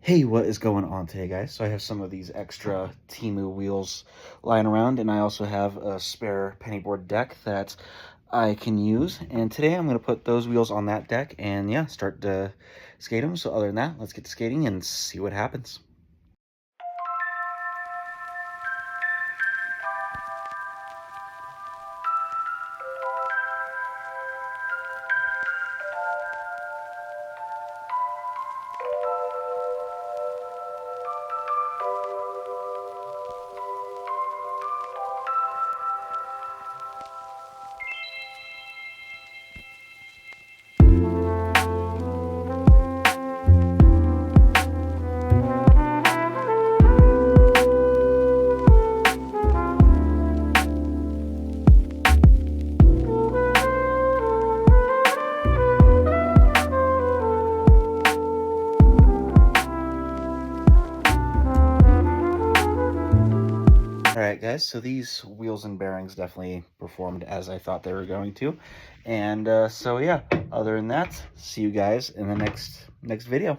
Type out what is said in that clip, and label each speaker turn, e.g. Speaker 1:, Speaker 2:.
Speaker 1: Hey, what is going on today, guys? So I have some of these extra Temu wheels lying around, and I also have a spare pennyboard deck that I can use. And today I'm going to put those wheels on that deck and, yeah, start to skate them. So other than that, let's get to skating and see what happens. Alright guys, so these wheels and bearings definitely performed as I thought they were going to. And so yeah, other than that, see you guys in the next video.